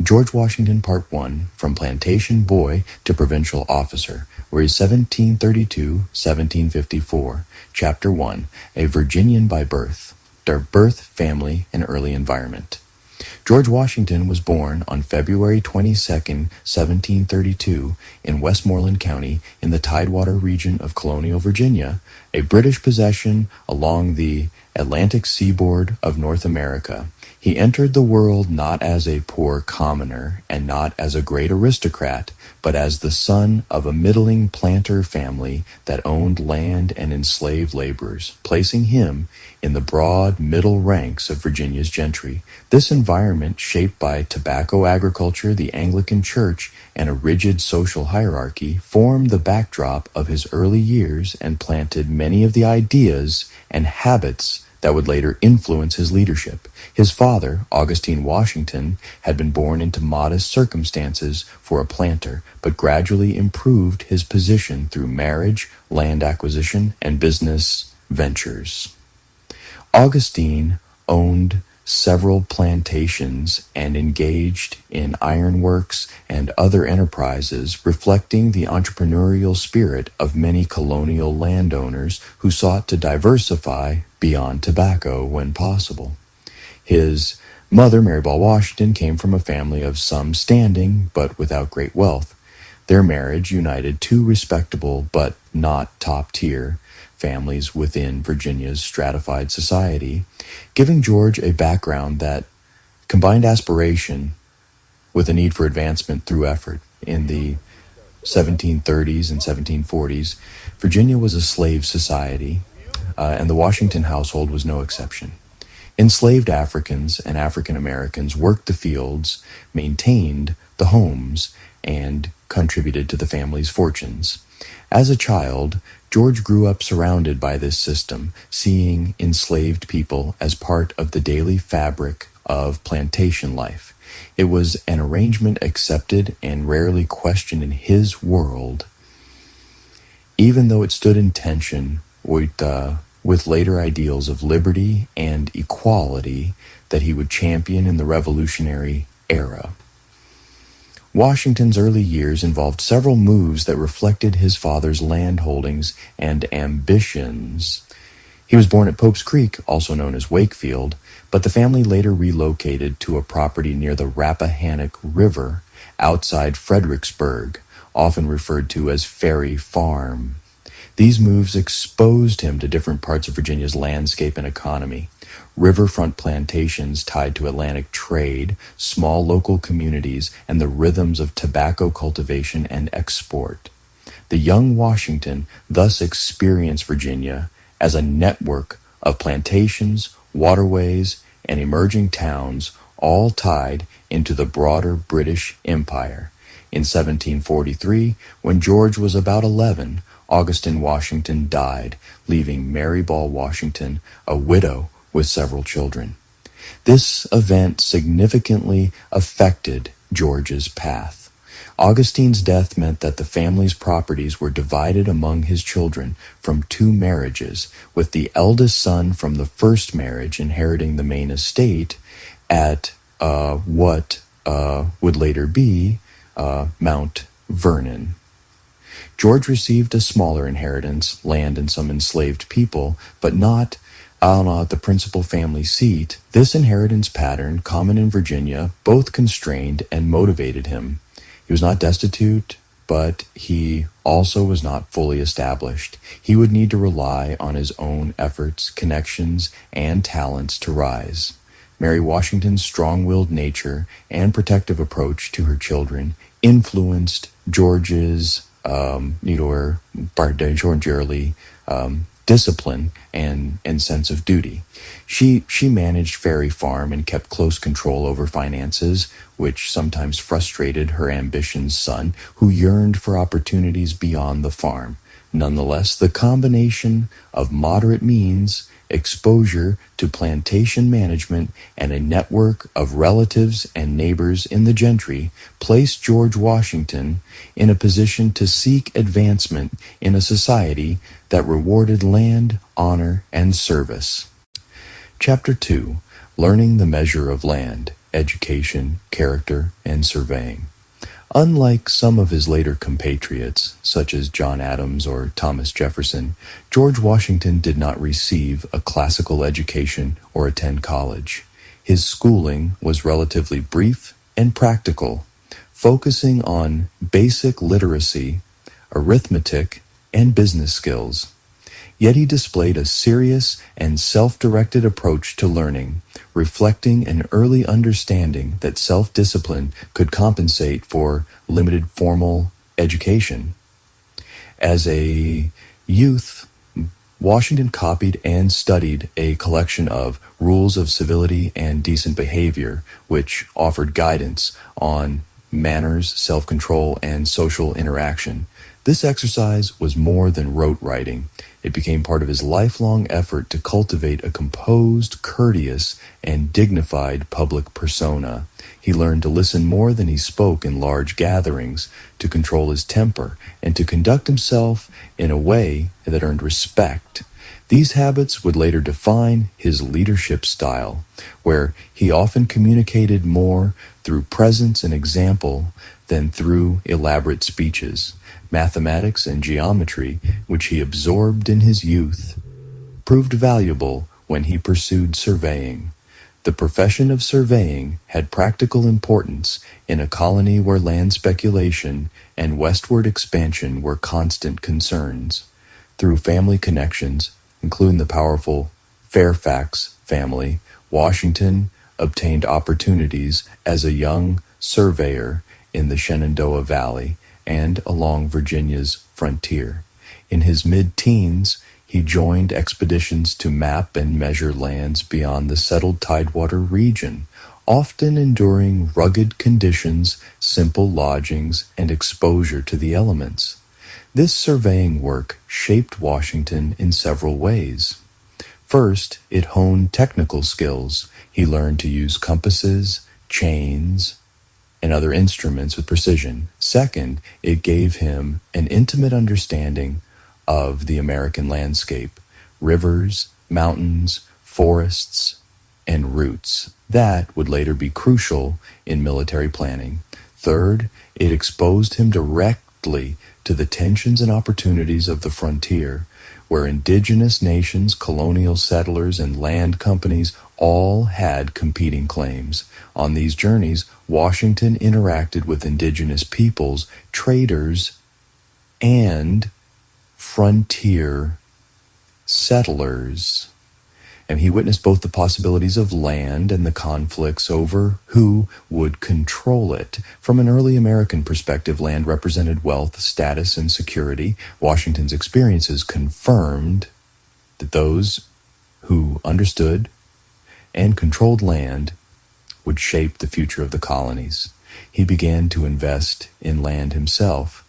George Washington Part 1, From Plantation Boy to Provincial Officer, where he's 1732-1754. Chapter 1, A Virginian by Birth. Their birth, family, and early environment. George Washington was born on February 22, 1732, in Westmoreland County in the Tidewater region of colonial Virginia, a British possession along the Atlantic seaboard of North America. He entered the world not as a poor commoner and not as a great aristocrat, but as the son of a middling planter family that owned land and enslaved laborers, placing him in the broad middle ranks of Virginia's gentry. This environment, shaped by tobacco agriculture, the Anglican Church, and a rigid social hierarchy, formed the backdrop of his early years and planted many of the ideas and habits that would later influence his leadership. His father, Augustine Washington, had been born into modest circumstances for a planter, but gradually improved his position through marriage, land acquisition, and business ventures. Augustine owned several plantations and engaged in ironworks and other enterprises, reflecting the entrepreneurial spirit of many colonial landowners who sought to diversify beyond tobacco when possible. His mother, Mary Ball Washington, came from a family of some standing but without great wealth. Their marriage united two respectable but not top-tier families within Virginia's stratified society, giving George a background that combined aspiration with a need for advancement through effort. In the 1730s and 1740s, Virginia was a slave society, and the Washington household was no exception. Enslaved Africans and African Americans worked the fields, maintained the homes, and contributed to the family's fortunes. As a child, George grew up surrounded by this system, seeing enslaved people as part of the daily fabric of plantation life. It was an arrangement accepted and rarely questioned in his world, even though it stood in tension with later ideals of liberty and equality that he would champion in the Revolutionary era. Washington's early years involved several moves that reflected his father's land holdings and ambitions. He was born at Pope's Creek, also known as Wakefield, but the family later relocated to a property near the Rappahannock River outside Fredericksburg, often referred to as Ferry Farm. These moves exposed him to different parts of Virginia's landscape and economy. Riverfront plantations tied to Atlantic trade, small local communities, and the rhythms of tobacco cultivation and export. The young Washington thus experienced Virginia as a network of plantations, waterways, and emerging towns, all tied into the broader British Empire. In 1743, when George was about 11, Augustine Washington died, leaving Mary Ball Washington a widow with several children. This event significantly affected George's path. Augustine's death meant that the family's properties were divided among his children from two marriages, with the eldest son from the first marriage inheriting the main estate at what would later be Mount Vernon. George received a smaller inheritance, land and some enslaved people, but not the principal family seat. This inheritance pattern, common in Virginia, both constrained and motivated him. He was not destitute, but he also was not fully established. He would need to rely on his own efforts, connections, and talents to rise. Mary Washington's strong-willed nature and protective approach to her children influenced George's discipline and sense of duty. She managed Ferry Farm and kept close control over finances, which sometimes frustrated her ambitious son, who yearned for opportunities beyond the farm. Nonetheless, the combination of moderate means, exposure to plantation management, and a network of relatives and neighbors in the gentry placed George Washington in a position to seek advancement in a society that rewarded land, honor, and service. Chapter 2, Learning the Measure of Land, education, character, and surveying. Unlike some of his later compatriots, such as John Adams or Thomas Jefferson, George Washington did not receive a classical education or attend college. His schooling was relatively brief and practical, focusing on basic literacy, arithmetic, and business skills. Yet he displayed a serious and self-directed approach to learning, reflecting an early understanding that self-discipline could compensate for limited formal education. As a youth, Washington copied and studied a collection of rules of civility and decent behavior, which offered guidance on manners, self-control, and social interaction. This exercise was more than rote writing. It became part of his lifelong effort to cultivate a composed, courteous, and dignified public persona. He learned to listen more than he spoke in large gatherings, to control his temper, and to conduct himself in a way that earned respect. These habits would later define his leadership style, where he often communicated more through presence and example than through elaborate speeches. Mathematics and geometry, which he absorbed in his youth, proved valuable when he pursued surveying. The profession of surveying had practical importance in a colony where land speculation and westward expansion were constant concerns. Through family connections, including the powerful Fairfax family, Washington obtained opportunities as a young surveyor in the Shenandoah Valley and along Virginia's frontier. In his mid-teens, he joined expeditions to map and measure lands beyond the settled Tidewater region, often enduring rugged conditions, simple lodgings, and exposure to the elements. This surveying work shaped Washington in several ways. First, it honed technical skills. He learned to use compasses, chains, and other instruments with precision. Second, it gave him an intimate understanding of the American landscape, rivers, mountains, forests, and routes. That would later be crucial in military planning. Third, it exposed him directly to the tensions and opportunities of the frontier, where indigenous nations, colonial settlers, and land companies all had competing claims. On these journeys, Washington interacted with indigenous peoples, traders, and frontier settlers. And he witnessed both the possibilities of land and the conflicts over who would control it. From an early American perspective, land represented wealth, status, and security. Washington's experiences confirmed that those who understood and controlled land would shape the future of the colonies. He began to invest in land himself,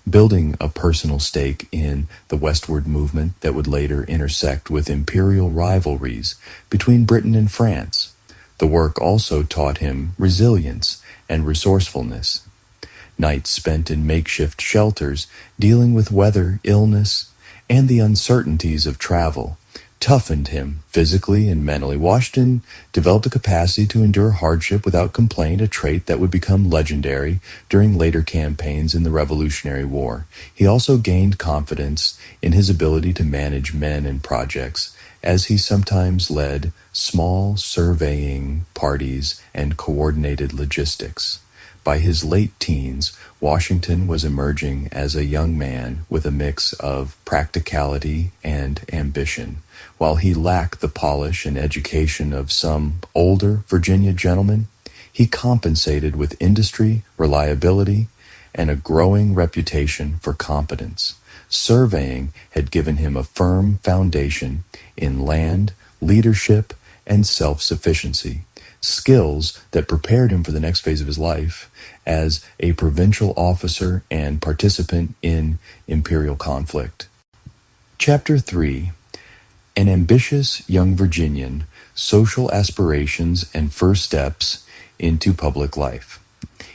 building a personal stake in the westward movement that would later intersect with imperial rivalries between Britain and France. The work also taught him resilience and resourcefulness. Nights spent in makeshift shelters, dealing with weather, illness, and the uncertainties of travel, toughened him physically and mentally. Washington developed a capacity to endure hardship without complaint, a trait that would become legendary during later campaigns in the Revolutionary War. He also gained confidence in his ability to manage men and projects, as he sometimes led small surveying parties and coordinated logistics. By his late teens, Washington was emerging as a young man with a mix of practicality and ambition. While he lacked the polish and education of some older Virginia gentlemen, he compensated with industry, reliability, and a growing reputation for competence. Surveying had given him a firm foundation in land, leadership, and self-sufficiency, skills that prepared him for the next phase of his life as a provincial officer and participant in imperial conflict. Chapter 3. An ambitious young Virginian, social aspirations and first steps into public life.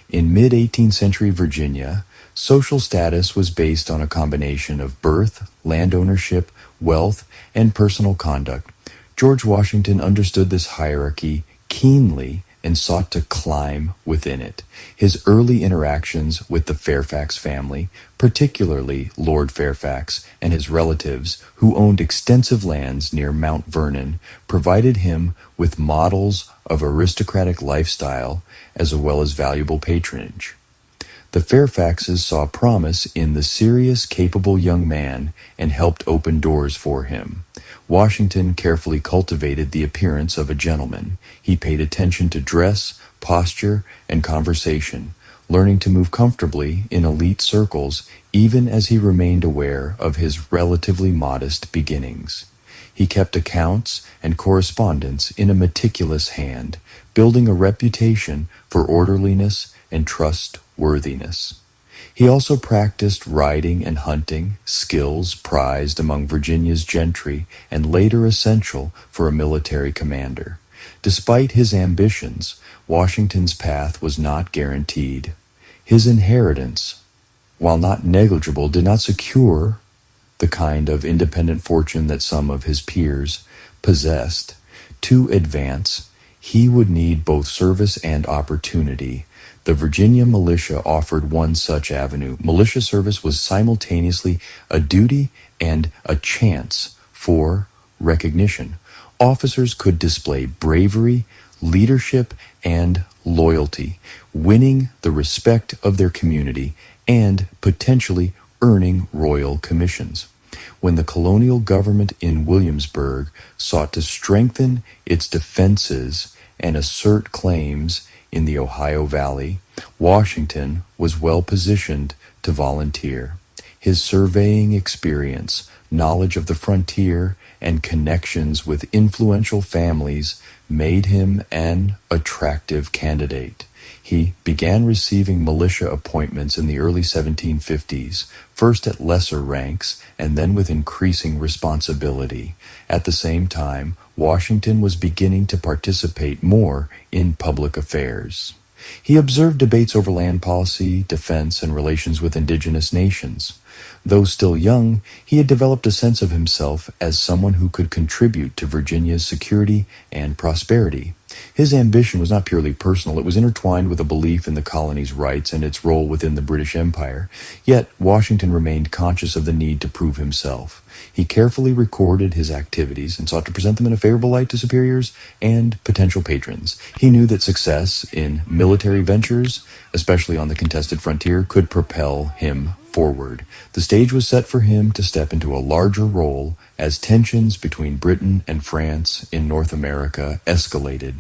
In mid-18th century Virginia, social status was based on a combination of birth, land ownership, wealth, and personal conduct. George Washington understood this hierarchy keenly and sought to climb within it. His early interactions with the Fairfax family, particularly Lord Fairfax and his relatives, who owned extensive lands near Mount Vernon, provided him with models of aristocratic lifestyle as well as valuable patronage. The Fairfaxes saw promise in the serious, capable young man and helped open doors for him. Washington carefully cultivated the appearance of a gentleman. He paid attention to dress, posture, and conversation, learning to move comfortably in elite circles even as he remained aware of his relatively modest beginnings. He kept accounts and correspondence in a meticulous hand, building a reputation for orderliness and trustworthiness. He also practiced riding and hunting, skills prized among Virginia's gentry and later essential for a military commander. Despite his ambitions, Washington's path was not guaranteed. His inheritance, while not negligible, did not secure the kind of independent fortune that some of his peers possessed. To advance, he would need both service and opportunity. The Virginia militia offered one such avenue. Militia service was simultaneously a duty and a chance for recognition. Officers could display bravery, leadership, and loyalty, winning the respect of their community and potentially earning royal commissions. When the colonial government in Williamsburg sought to strengthen its defenses and assert claims in the Ohio Valley, Washington was well positioned to volunteer. His surveying experience, knowledge of the frontier, and connections with influential families made him an attractive candidate. He began receiving militia appointments in the early 1750s, first at lesser ranks and then with increasing responsibility. At the same time, Washington was beginning to participate more in public affairs. He observed debates over land policy, defense, and relations with indigenous nations. Though still young, he had developed a sense of himself as someone who could contribute to Virginia's security and prosperity. His ambition was not purely personal. It was intertwined with a belief in the colony's rights and its role within the British Empire. Yet, Washington remained conscious of the need to prove himself. He carefully recorded his activities and sought to present them in a favorable light to superiors and potential patrons. He knew that success in military ventures, especially on the contested frontier, could propel him forward. The stage was set for him to step into a larger role as tensions between Britain and France in North America escalated.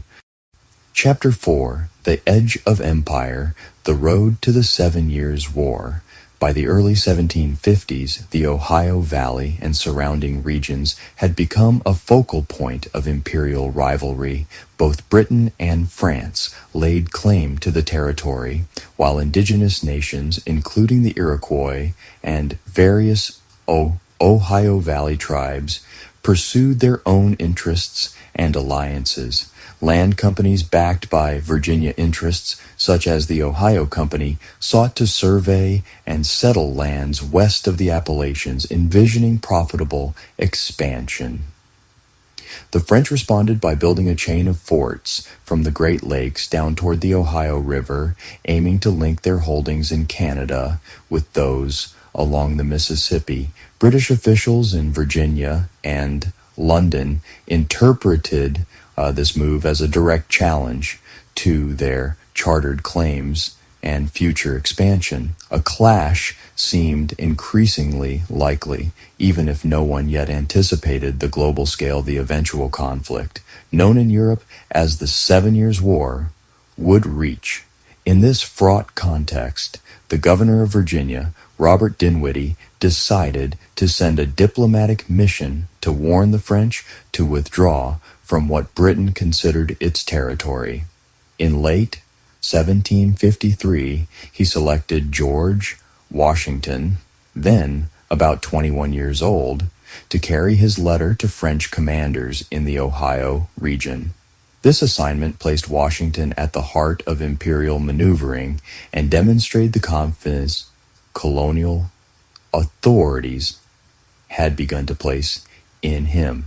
Chapter 4, The Edge of Empire, The Road to the 7 Years' War. By the early 1750s, the Ohio Valley and surrounding regions had become a focal point of imperial rivalry. Both Britain and France laid claim to the territory, while indigenous nations, including the Iroquois and various Ohio Valley tribes, pursued their own interests and alliances. Land companies backed by Virginia interests, such as the Ohio Company, sought to survey and settle lands west of the Appalachians, envisioning profitable expansion. The French responded by building a chain of forts from the Great Lakes down toward the Ohio River, aiming to link their holdings in Canada with those along the Mississippi. British officials in Virginia and London interpreted this move as a direct challenge to their chartered claims and future expansion. A clash seemed increasingly likely, even if no one yet anticipated the global scale of the eventual conflict, known in Europe as the 7 Years' War, would reach. In this fraught context, the governor of Virginia, Robert Dinwiddie, decided to send a diplomatic mission to warn the French to withdraw from what Britain considered its territory. In late 1753, he selected George Washington, then about 21 years old, to carry his letter to French commanders in the Ohio region. This assignment placed Washington at the heart of imperial maneuvering and demonstrated the confidence colonial authorities had begun to place in him.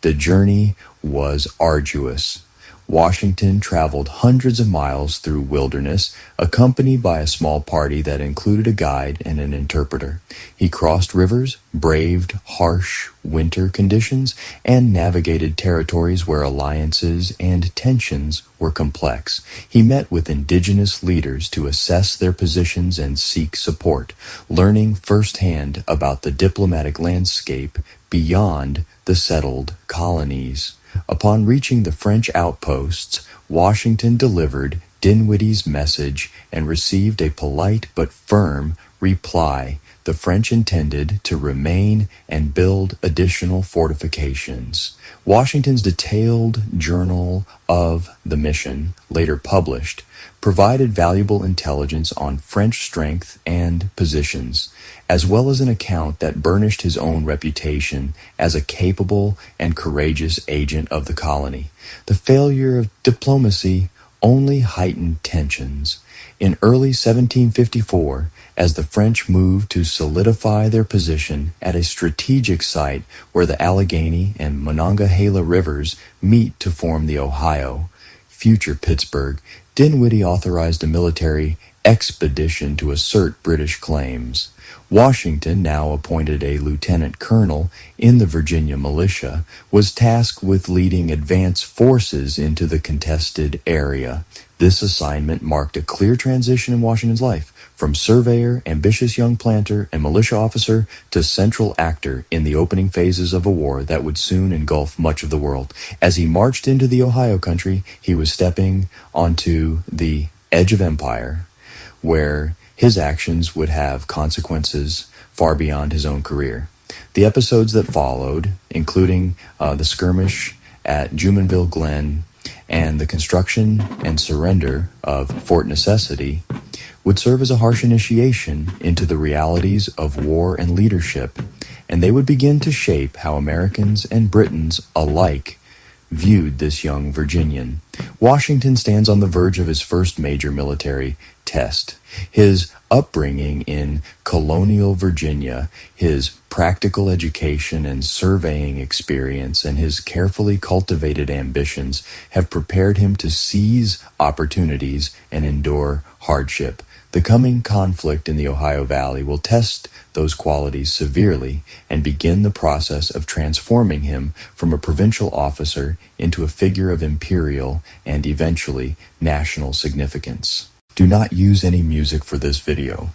The journey was arduous. Washington traveled hundreds of miles through wilderness, accompanied by a small party that included a guide and an interpreter. He crossed rivers, braved harsh winter conditions, and navigated territories where alliances and tensions were complex. He met with indigenous leaders to assess their positions and seek support, learning firsthand about the diplomatic landscape beyond the settled colonies. Upon reaching the French outposts, Washington delivered Dinwiddie's message and received a polite but firm reply. The French intended to remain and build additional fortifications. Washington's detailed journal of the mission, later published, provided valuable intelligence on French strength and positions, as well as an account that burnished his own reputation as a capable and courageous agent of the colony. The failure of diplomacy only heightened tensions. In early 1754, as the French moved to solidify their position at a strategic site where the Allegheny and Monongahela rivers meet to form the Ohio, future Pittsburgh, Dinwiddie authorized a military expedition to assert British claims. Washington, now appointed a lieutenant colonel in the Virginia militia, was tasked with leading advance forces into the contested area. This assignment marked a clear transition in Washington's life, from surveyor, ambitious young planter, and militia officer to central actor in the opening phases of a war that would soon engulf much of the world. As he marched into the Ohio country, he was stepping onto the edge of empire, where his actions would have consequences far beyond his own career. The episodes that followed, including the skirmish at Jumonville Glen and the construction and surrender of Fort Necessity, would serve as a harsh initiation into the realities of war and leadership, and they would begin to shape how Americans and Britons alike viewed this young Virginian. Washington stands on the verge of his first major military test. His upbringing in colonial Virginia, his practical education and surveying experience, and his carefully cultivated ambitions have prepared him to seize opportunities and endure hardship. The coming conflict in the Ohio Valley will test those qualities severely and begin the process of transforming him from a provincial officer into a figure of imperial and eventually national significance. Do not use any music for this video.